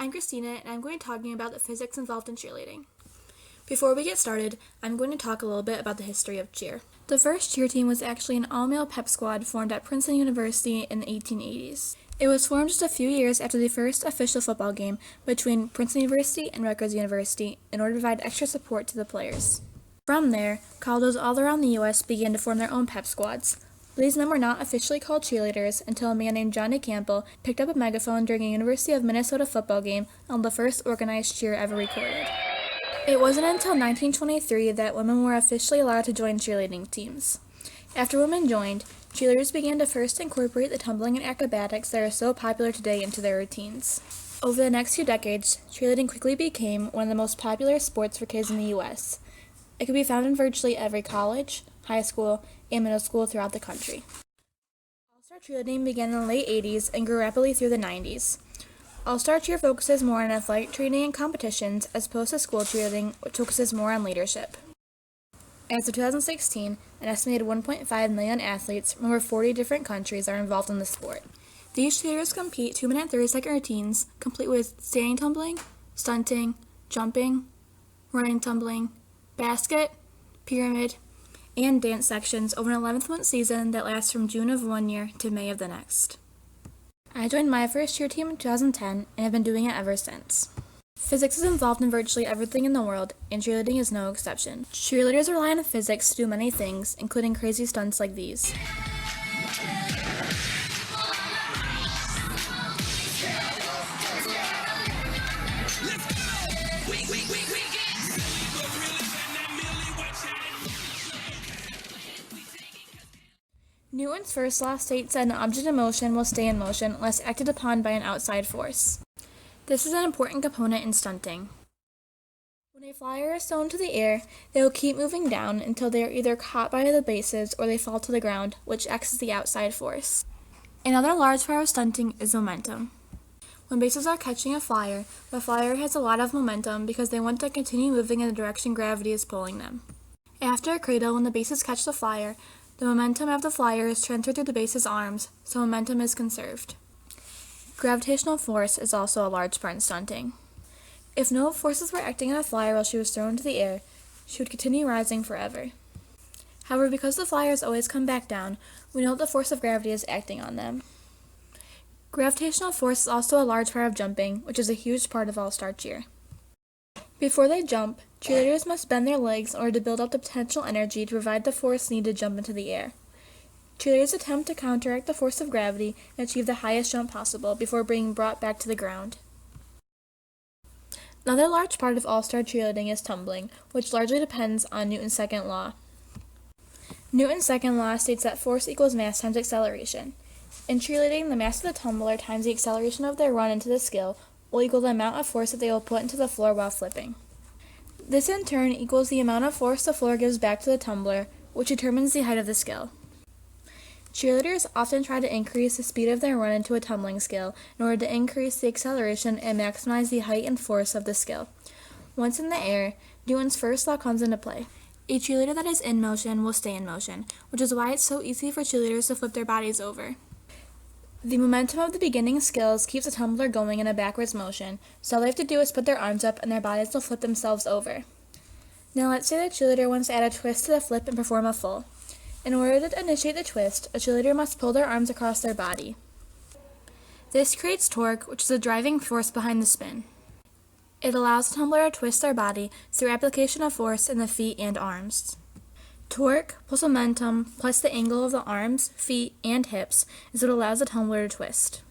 I'm Christina, and I'm going to be talking about the physics involved in cheerleading. Before we get started, I'm going to talk a little bit about the history of cheer. The first cheer team was actually an all-male pep squad formed at Princeton University in the 1880s. It was formed just a few years after the first official football game between Princeton University and Rutgers University in order to provide extra support to the players. From there, colleges all around the U.S. began to form their own pep squads. These men were not officially called cheerleaders until a man named Johnny Campbell picked up a megaphone during a University of Minnesota football game on the first organized cheer ever recorded. It wasn't until 1923 that women were officially allowed to join cheerleading teams. After women joined, cheerleaders began to first incorporate the tumbling and acrobatics that are so popular today into their routines. Over the next few decades, cheerleading quickly became one of the most popular sports for kids in the U.S. It could be found in virtually every college, high school, and middle school throughout the country. All-Star cheerleading began in the late 80s and grew rapidly through the 90s. All-Star cheer focuses more on athletic training and competitions as opposed to school cheerleading, which focuses more on leadership. As of 2016, an estimated 1.5 million athletes from over 40 different countries are involved in the sport. These cheerleaders compete 2-minute 30-second routines, complete with standing tumbling, stunting, jumping, running tumbling, basket, pyramid, and dance sections over an 11-month season that lasts from June of one year to May of the next. I joined my first cheer team in 2010 and have been doing it ever since. Physics is involved in virtually everything in the world, and cheerleading is no exception. Cheerleaders rely on physics to do many things, including crazy stunts like these. Newton's first law states that an object in motion will stay in motion unless acted upon by an outside force. This is an important component in stunting. When a flyer is thrown to the air, they will keep moving down until they are either caught by the bases or they fall to the ground, which acts as the outside force. Another large part of stunting is momentum. When bases are catching a flyer, the flyer has a lot of momentum because they want to continue moving in the direction gravity is pulling them. After a cradle, when the bases catch the flyer, the momentum of the flyer is transferred through the base's arms, so momentum is conserved. Gravitational force is also a large part in stunting. If no forces were acting on a flyer while she was thrown into the air, she would continue rising forever. However, because the flyers always come back down, we know that the force of gravity is acting on them. Gravitational force is also a large part of jumping, which is a huge part of all-star cheer. Before they jump, cheerleaders must bend their legs in order to build up the potential energy to provide the force needed to jump into the air. Cheerleaders attempt to counteract the force of gravity and achieve the highest jump possible before being brought back to the ground. Another large part of all-star cheerleading is tumbling, which largely depends on Newton's second law. Newton's second law states that force equals mass times acceleration. In cheerleading, the mass of the tumbler times the acceleration of their run into the skill will equal the amount of force that they will put into the floor while flipping. This in turn equals the amount of force the floor gives back to the tumbler, which determines the height of the skill. Cheerleaders often try to increase the speed of their run into a tumbling skill in order to increase the acceleration and maximize the height and force of the skill. Once in the air, Newton's first law comes into play. A cheerleader that is in motion will stay in motion, which is why it's so easy for cheerleaders to flip their bodies over. The momentum of the beginning skills keeps the tumbler going in a backwards motion, so all they have to do is put their arms up and their bodies will flip themselves over. Now let's say the cheerleader wants to add a twist to the flip and perform a full. In order to initiate the twist, a cheerleader must pull their arms across their body. This creates torque, which is the driving force behind the spin. It allows the tumbler to twist their body through application of force in the feet and arms. Torque plus momentum plus the angle of the arms, feet, and hips is what allows the tumbler to twist.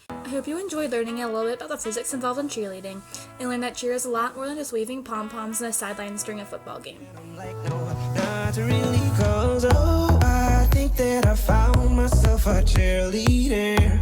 I hope you enjoyed learning a little bit about the physics involved in cheerleading and learned that cheer is a lot more than just waving pom-poms on the sidelines during a football game. Not really, 'cause I think that I found myself a cheerleader.